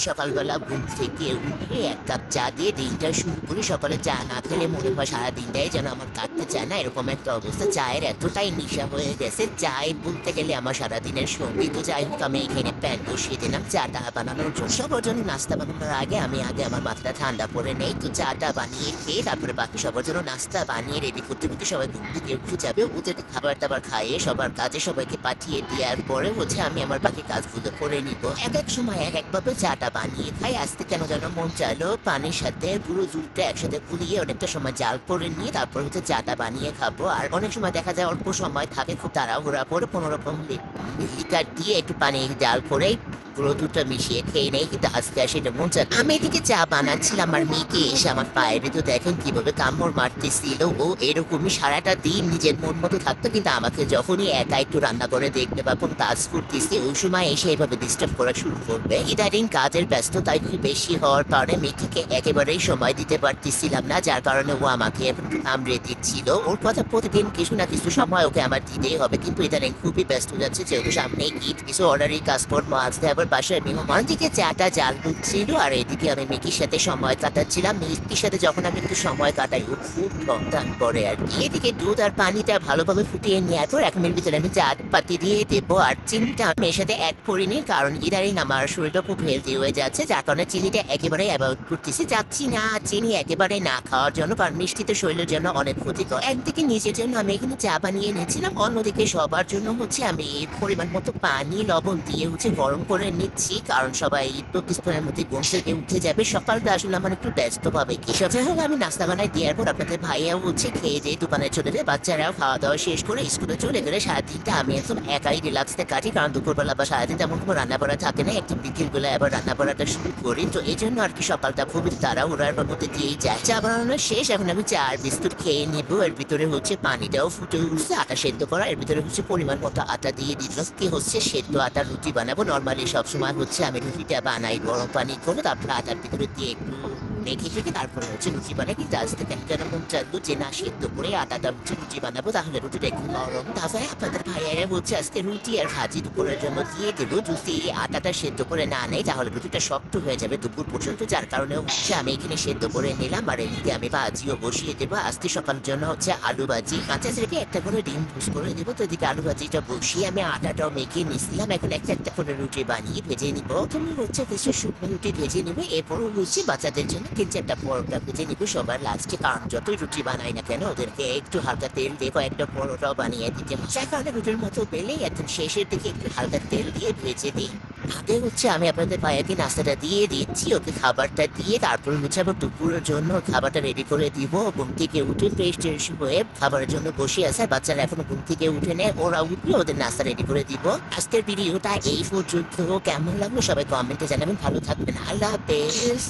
সকালবেলা ঘুম থেকে উঠে এক কাপ চা দিয়ে দিনটা শুরু করি। সকালে চা না খেলে মনে হয় সারাদিনটাই যেন আমার কাটতে চায় না, এরকম একটা অবস্থা। চায়ের এতটাই নেশা হয়ে গেছে, চায় বলতে গেলে আমার সারাদিনের সঙ্গী। তো যাই হোক, আমি এখানে প্যান বসিয়ে দিলাম চাটা বানানোর জন্য। সবার জন্য নাস্তা বানানোর আগে আমি আমার মাথাটা ঠান্ডা করে নেই। তো চাটা বানিয়ে খেয়ে তারপরে বাকি সবার জন্য নাস্তা বানিয়ে রেডি করতে করতে সবাই ঘুম থেকে উঠে যাবে। ওদের খাবার দাবার খাইয়ে সবার কাজে সবাইকে পাঠিয়ে দেওয়ার পরে আমি আমার বাকি কাজগুলো করে নিব। এক এক সময় এক একভাবে চাটা বানিয়ে খাই। আজকে কেন যেন মন চাইলো পানির সাথে পুরো দুধটা একসাথে ফুলিয়ে অনেকটা সময় জাল করে নিয়ে তারপর চাটা বানিয়ে খাবো। আর অনেক সময় দেখা যায় অল্প সময় থাকে, খুব তাড়াহুড়া করে কোনোরকম লিকার দিয়ে একটু পানি জাল করে পুরো দুধটা মিশিয়ে খেয়ে নেই। কিন্তু আজকে সেটা মন চায়। আমি এদিকে চা বানাচ্ছিলাম, আমার মেয়েকে এসে আমার পায়ের তো দেখেন কিভাবে কামড় মারতেছিল। ও এরকমই সারাটা দিন নিজের মন মতো থাকতো, কিন্তু আমাকে যখনই একা একটু রান্না করে দেখতে পাবো কাজ করতেছি, ওই সময় এসে এভাবে ডিস্টার্ব করা শুরু করবে। ইদানিং কাজের ব্যস্ততায় খুব বেশি হওয়ার কারণে মেয়েটিকে একেবারেই সময় দিতে পারতেছিলাম না, যার কারণে ও আমাকে কামড়ে দিচ্ছিল। ওর কথা প্রতিদিন কিছু না কিছু সময় ওকে আমার দিতেই হবে, কিন্তু ইদানিং খুবই ব্যস্ত যাচ্ছে, যেহেতু সামনে ঈদ, কিছু অর্ডারি কাজকর্ম আসতে আবার বাসায় মেহমান। দিকে চাটা জাল হচ্ছিল আর এদিকে আমি মেয়েটির সাথে সময় কাটাচ্ছিলাম। মেয়েটির সাথে যখন আমি একটু সময় কাটাই ও খুব সন্তান করে আর কি। এদিকে দুধ আর পানিটা ভালোভাবে ফুটিয়ে নেওয়ার পর 1 মিনিট ভিতরে আমি চা পাতি দিয়ে দেবো। আর চিনিটা আমি এর সাথে অ্যাড করিনি, কারণ ইদানিং আমার শরীরটা খুব হেলদি হয়ে যাচ্ছে, যার কারণে চিনিটা একেবারে অ্যাভয়েড করতেছি। যাচ্ছি না চিনি একেবারে না খাওয়ার জন্য, কারণ মিষ্টিতে শরীরের জন্য অনেক ক্ষতিকর। একদিকে নিজের জন্য আমি এখানে চা বানিয়ে নিয়েছিলাম, অন্যদিকে সবার জন্য আমি পরিমাণ মতো পানি লবণ দিয়ে গরম করে নিচ্ছি, কারণ সবাই তো কিছুক্ষণের মধ্যে ঘুম থেকে উঠে যাবে। সকালটা আসলে আমার একটু ব্যস্ত পাবে কি সবচেয়ে হলে আমি নাস্তা বানাই দেওয়ার পর আপনাদের ভাইয়াও খেয়ে দিয়ে দোকানে চলে যায়, বাচ্চারাও খাওয়া দাওয়া শেষ করে স্কুলে চলে গেলে সারাদিনটা আমি একদম একাই রিল্যাক্সে কাটি, কারণ দুপুরবেলা বা সারাদিন তেমন কোনো রান্না বাড়া থাকে না। একদম বিকেলবেলা আবার রান্না বাড়াটা শুরু করি। তো এই জন্য আর কি সকালটা খুবই তাড়াহুড়ার মধ্যে দিয়েই যায়। চা বানানো শেষ, এখন আমি চা আর বিস্কুট খেয়ে নেবো। এর ভিতরে পানিটাও ফুটে উঠছে, আটা সেদ্ধ করা, এর ভিতরে পরিমাণ মতো আটা দিয়ে দিল। কি সেদ্ধ আটা রুটি বানাবো। নর্মালি সবসময় আমি রুটিটা বানাই গরম পানি করে, তারপরে আটার ভিতরে দিয়ে একটু মেখে রেখে তারপরে রুটি বানাই। কিন্তু আজ থেকে কেন মন চাইলো যে না, সেদ্ধ করে আটাটা রুটি বানাবো, তাহলে রুটিটা একটু নরম। তারপরে আপনাদের ভাইয়ারা আজকে রুটি আর ভাজি দুপুরের জন্য দিয়ে দেবো। যদি আটাটা সেদ্ধ করে না নেই তাহলে রুটিটা শক্ত হয়ে যাবে দুপুর পর্যন্ত, যার কারণে আমি এখানে সেদ্ধ করে নিলাম। আর এদিকে আমি ভাজিও বসিয়ে দেবো। আজকে সকালের জন্য আলু ভাজি, কাঁচা রেখে একটা করে ডিম ভুজ করে দেবো। তো এদিকে আলু ভাজিটা বসিয়ে আমি আটাটাও মেখে নিচ্ছিলাম। এখন একটা করে রুটি বানিয়ে ভেজে নিবো। তুমি কিছু শুকনো রুটি ভেজে নিবে, এরপরও বাচ্চাদের জন্য 3-4টা পরোটা ভেজে নিবো সবার লাস্টে, কারণ যতই রুটি বানাই না কেন ওদেরকে একটু হালকা তেল দিয়ে কয়েকটা পরোটাও বানিয়ে দিতে হয়, যার কারণে রুটির মতো পেলে একদম শেষের দিকে একটু হালকা তেল দিয়ে ভেজে দিই। আগে আমি আপনাদের ভাইয়াকে নাস্তাটা দিয়ে দিচ্ছি, ওকে খাবারটা দিয়ে তারপর আবার দুপুরের জন্য খাবারটা রেডি করে দিব। ঘুম থেকে উঠে ফ্রেশ ট্রেশ হয়ে খাবারের জন্য বসে আছে। বাচ্চারা এখনো ঘুম থেকে উঠে নেয়, ওরা উঠলে ওদের নাস্তা রেডি করে দিব। আজকের ভিডিওটা এই পর্যন্ত। কেমন লাগলো সবাই কমেন্টে জানাবেন। ভালো থাকবেন, আল্লাহ হাফেজ।